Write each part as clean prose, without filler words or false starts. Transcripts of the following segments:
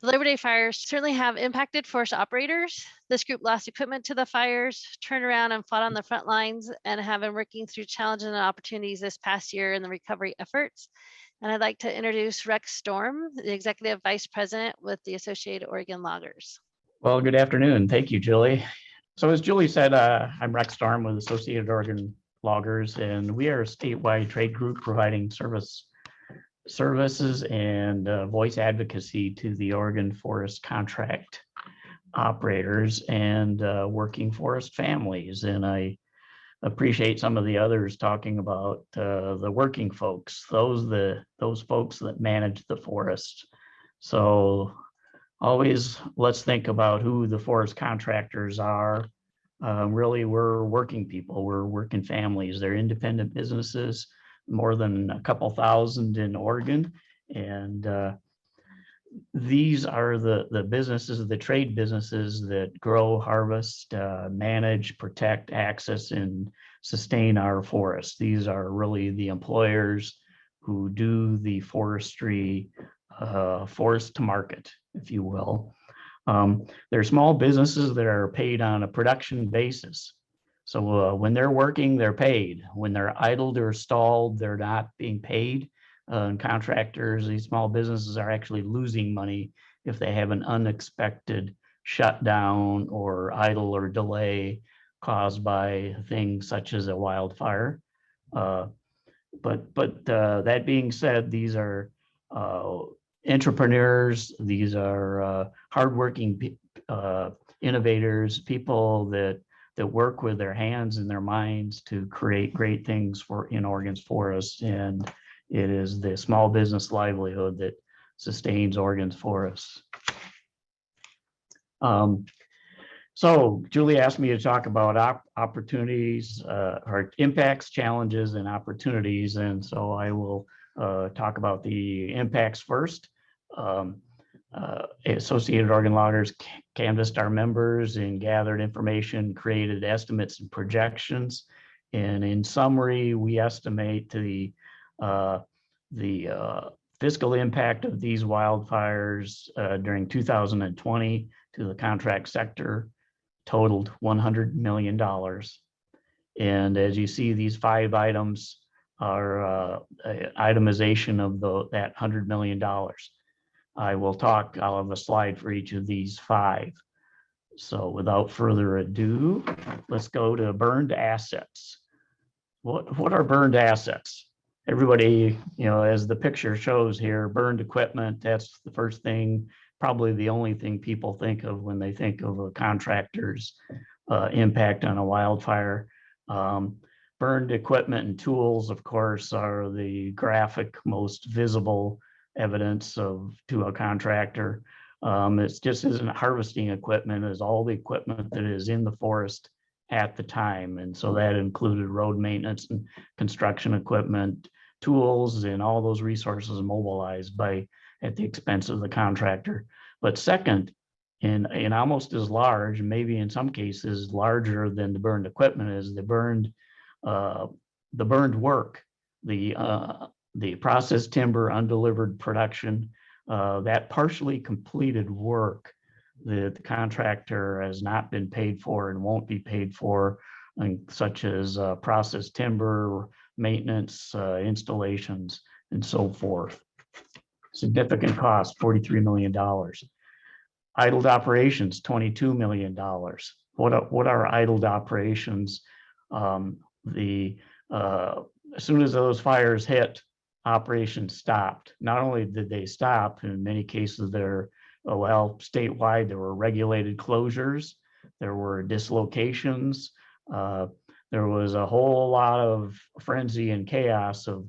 The Labor Day fires certainly have impacted forest operators. This group lost equipment to the fires, turned around and fought on the front lines, and have been working through challenges and opportunities this past year in the recovery efforts. And I'd like to introduce Rex Storm, the Executive Vice President with the Associated Oregon Loggers. Well, good afternoon. Thank you, Julie. So as Julie said, I'm Rex Storm with Associated Oregon Loggers, and we are a statewide trade group providing services and voice advocacy to the Oregon forest contract operators and working forest families. And I appreciate some of the others talking about the working folks, those folks that manage the forest. So always let's think about who the forest contractors are. Really, we're working people, we're working families, they're independent businesses, more than a couple thousand in Oregon. And these are the businesses, the trade businesses that grow, harvest, manage, protect, access, and sustain our forests. These are really the employers who do the forestry, forest to market, if you will. They're small businesses that are paid on a production basis. So when they're working, they're paid. When they're idled or stalled, they're not being paid. And contractors, these small businesses are actually losing money if they have an unexpected shutdown or idle or delay caused by things such as a wildfire. But that being said, these are entrepreneurs, these are hardworking innovators, people that work with their hands and their minds to create great things in Oregon's forests. And it is the small business livelihood that sustains Oregon's forests. So Julie asked me to talk about opportunities, or impacts, challenges, and opportunities. And so I will talk about the impacts first. Associated Oregon Loggers canvassed our members and gathered information, created estimates and projections. And in summary, we estimate the fiscal impact of these wildfires during 2020 to the contract sector totaled $100 million. And as you see, these 5 items are itemization of that $100 million. I'll have a slide for each of these 5. So without further ado, let's go to burned assets. What are burned assets? Everybody, as the picture shows here, burned equipment, that's the first thing, probably the only thing people think of when they think of a contractor's impact on a wildfire. Burned equipment and tools, of course, are the graphic most visible evidence to a contractor. It's just isn't harvesting equipment, as all the equipment that is in the forest at the time. And so that included road maintenance and construction equipment, tools, and all those resources mobilized at the expense of the contractor. But second, and almost as large, maybe in some cases larger than the burned equipment, is the burned work, the processed timber, undelivered production, that partially completed work that the contractor has not been paid for and won't be paid for, such as processed timber, maintenance, installations, and so forth. Significant cost, $43 million. Idled operations, $22 million. What are idled operations? As soon as those fires hit, operations stopped. Not only did they stop, in many cases statewide, there were regulated closures, there were dislocations, there was a whole lot of frenzy and chaos of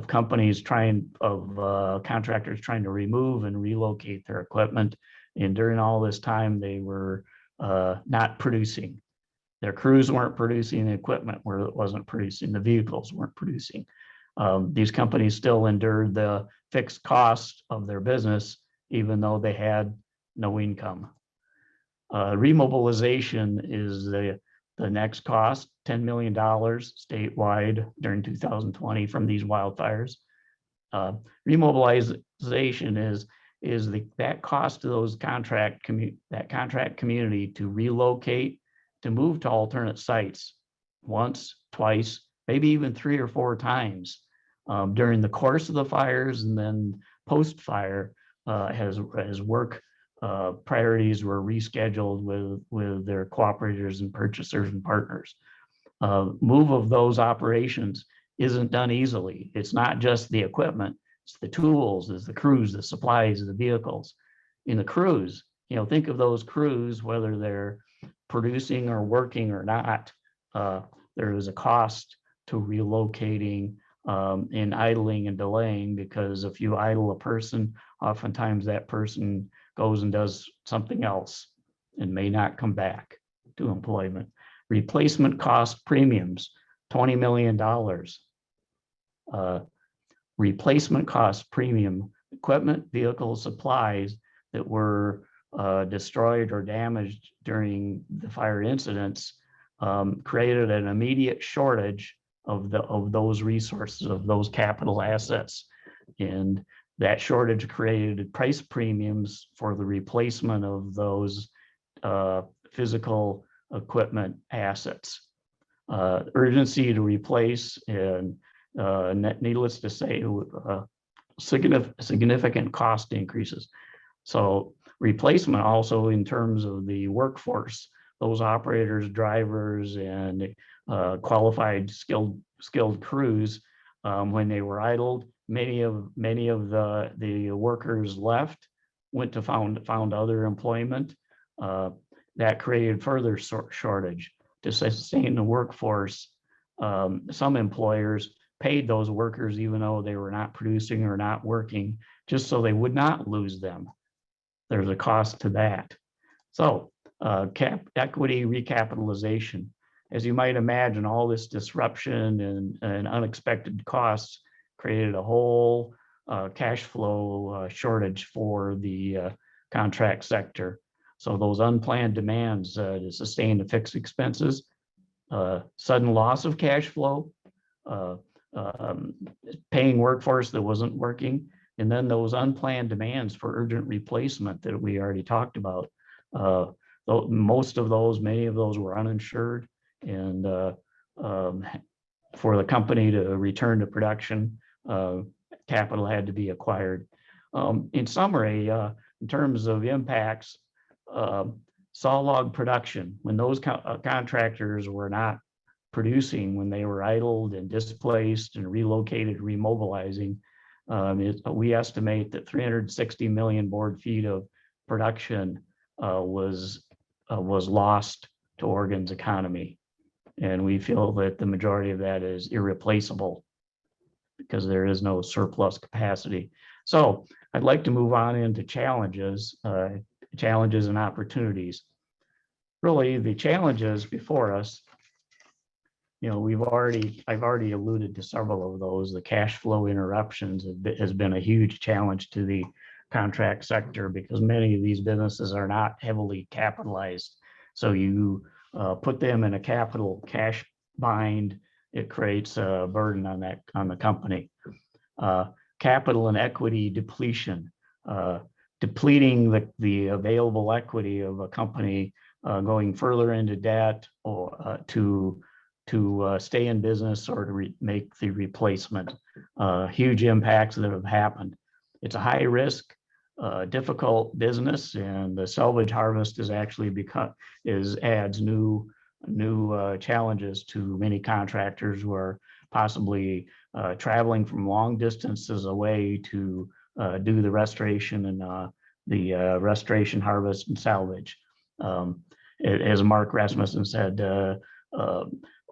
contractors trying to remove and relocate their equipment. And during all this time, they were not producing. Their crews weren't producing, the equipment wasn't producing, the vehicles weren't producing. These companies still endured the fixed cost of their business, even though they had no income. Remobilization is the next cost, $10 million statewide during 2020 from these wildfires. Remobilization is that cost to those contract community to relocate, to move to alternate sites once, twice, maybe even 3 or 4 times during the course of the fires, and then post-fire as work priorities were rescheduled with their cooperators and purchasers and partners. Move of those operations isn't done easily. It's not just the equipment, it's the tools, it's the crews, the supplies, the vehicles. In the crews, think of those crews, whether they're producing or working or not, there is a cost to relocating and idling and delaying, because if you idle a person, oftentimes that person goes and does something else and may not come back to employment. Replacement cost premiums, $20 million. Replacement cost premium, equipment, vehicles, supplies that were destroyed or damaged during the fire incidents created an immediate shortage of those resources, of those capital assets. And that shortage created price premiums for the replacement of those physical equipment assets. Urgency to replace, and needless to say, significant cost increases. So replacement also in terms of the workforce, those operators, drivers, and qualified skilled crews, when they were idled, many of the workers left, went to found other employment. That created further shortage. To sustain the workforce, some employers paid those workers even though they were not producing or not working, just so they would not lose them. There's a cost to that. So equity recapitalization. As you might imagine, all this disruption and unexpected costs created a whole cash flow shortage for the contract sector. So those unplanned demands to sustain the fixed expenses, sudden loss of cash flow, paying workforce that wasn't working, and then those unplanned demands for urgent replacement that we already talked about. Most of those, many of those were uninsured, and for the company to return to production, capital had to be acquired. In summary, in terms of impacts, saw log production, when those contractors were not producing, when they were idled and displaced and relocated, remobilizing, we estimate that 360 million board feet of production was lost to Oregon's economy. And we feel that the majority of that is irreplaceable because there is no surplus capacity. So I'd like to move on into challenges and opportunities. Really, the challenges before us, I've already alluded to several of those. The cash flow interruptions has been a huge challenge to the contract sector because many of these businesses are not heavily capitalized. So you put them in a capital cash bind, it creates a burden on the company. Capital and equity depletion, depleting the available equity of a company, going further into debt or to stay in business or to make the replacement. Huge impacts that have happened. It's a high risk, difficult business, and the salvage harvest is actually adds new challenges to many contractors who are possibly traveling from long distances away to do the restoration and the restoration, harvest, and salvage. As Mark Rasmussen said,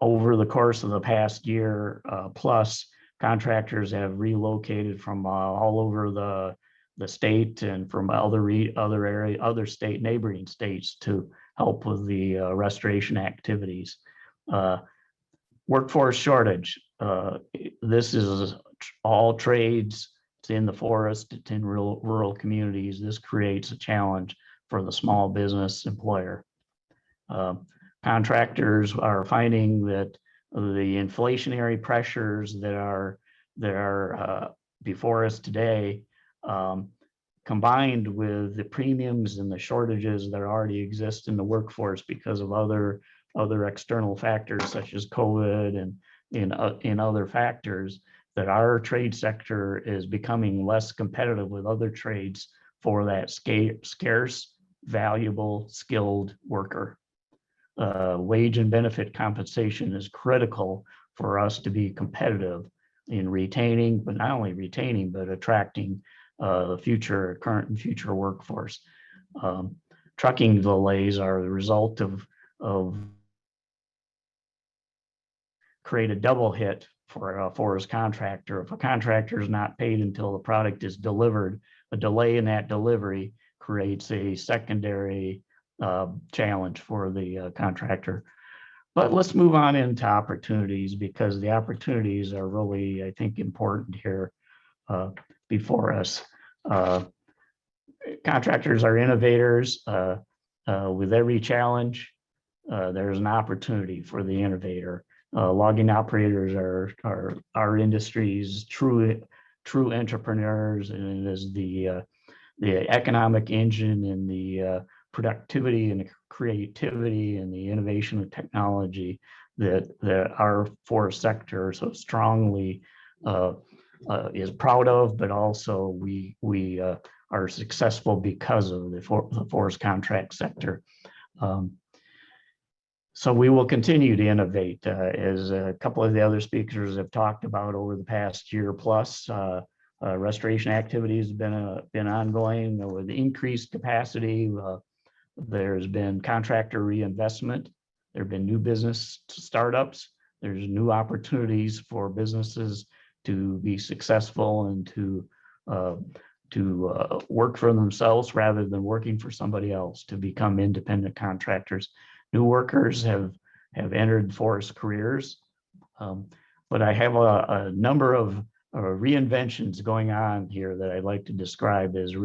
over the course of the past year plus, contractors have relocated from all over the state and from other state neighboring states to help with the restoration activities. Workforce shortage. This is all trades. It's in the forest. It's in rural communities. This creates a challenge for the small business employer. Contractors are finding that the inflationary pressures that are before us today combined with the premiums and the shortages that already exist in the workforce because of other external factors such as COVID and in other factors, that our trade sector is becoming less competitive with other trades for that scarce, valuable, skilled worker. Wage and benefit compensation is critical for us to be competitive in retaining, but not only retaining, but attracting the current and future workforce. Trucking delays are the result of create a double hit for a forest contractor. If a contractor is not paid until the product is delivered, a delay in that delivery creates a secondary challenge for the contractor. But let's move on into opportunities, because the opportunities are really, I think, important here before us. Contractors are innovators. With every challenge, there's an opportunity for the innovator. Logging operators are our industry's true entrepreneurs, and it is the economic engine and the productivity and the creativity and the innovation of technology that our forest sector so strongly is proud of, but also we are successful because of the forest contract sector. So we will continue to innovate, as a couple of the other speakers have talked about over the past year plus. Restoration activities have been ongoing with increased capacity. There's been contractor reinvestment. There have been new business startups. There's new opportunities for businesses to be successful and to work for themselves rather than working for somebody else, to become independent contractors. New workers have entered forest careers, but I have a number of reinventions going on here that I'd like to describe as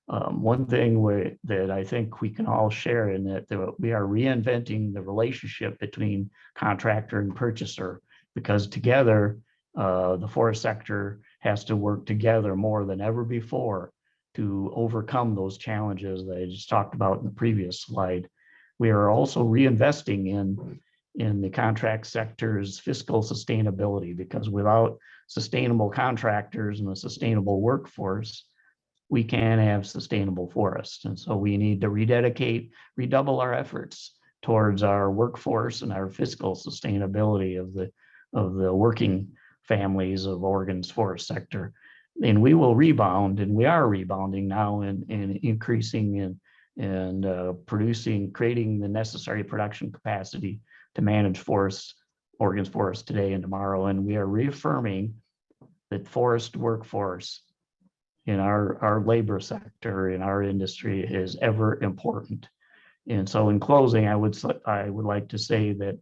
one thing that I think we can all share in that we are reinventing the relationship between contractor and purchaser, because together the forest sector has to work together more than ever before to overcome those challenges that I just talked about in the previous slide. We are also reinvesting in the contract sector's fiscal sustainability, because without sustainable contractors and a sustainable workforce, we can't have sustainable forests. And so we need to redouble our efforts towards our workforce and our fiscal sustainability of the working families of Oregon's forest sector. And we will rebound, and we are rebounding now and increasing and creating the necessary production capacity to manage Oregon's forests today and tomorrow. And we are reaffirming that forest workforce in our labor sector, in our industry, is ever important. And so in closing, I would like to say that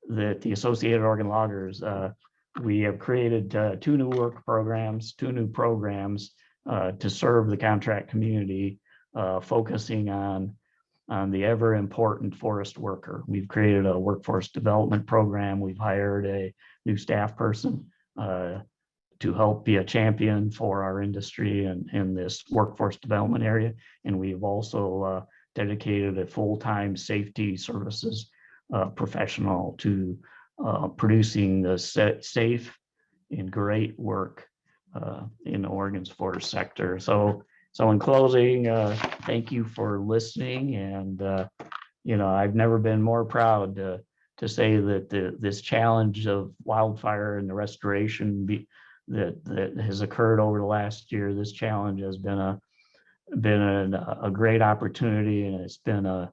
the Associated Oregon Loggers, we have created two new programs to serve the contract community, focusing on the ever important forest worker. We've created a workforce development program. We've hired a new staff person to help be a champion for our industry and in this workforce development area. And we've also dedicated a full-time safety services professional to producing the safe and great work in Oregon's forest sector. So in closing, thank you for listening. And I've never been more proud to say that this challenge of wildfire and the restoration that has occurred over the last year, this challenge has been a great opportunity, and it's been a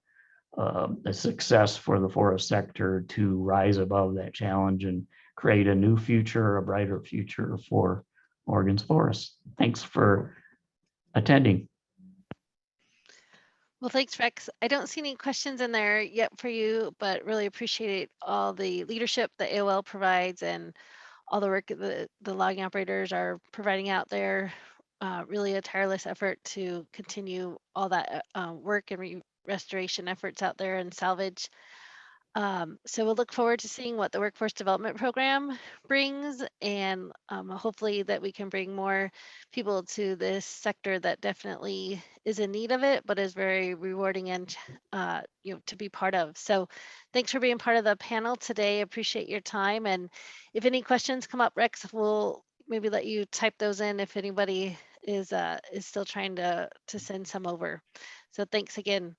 success for the forest sector to rise above that challenge and create a new future, a brighter future for Oregon's forests. Thanks for attending. Well, thanks, Rex. I don't see any questions in there yet for you, but really appreciate all the leadership that AOL provides and all the work that the logging operators are providing out there. Really a tireless effort to continue all that work and restoration efforts out there and salvage. So we'll look forward to seeing what the workforce development program brings, and hopefully that we can bring more people to this sector that definitely is in need of it, but is very rewarding and to be part of. So thanks for being part of the panel today. Appreciate your time. And if any questions come up, Rex, we'll maybe let you type those in if anybody is still trying to send some over. So thanks again.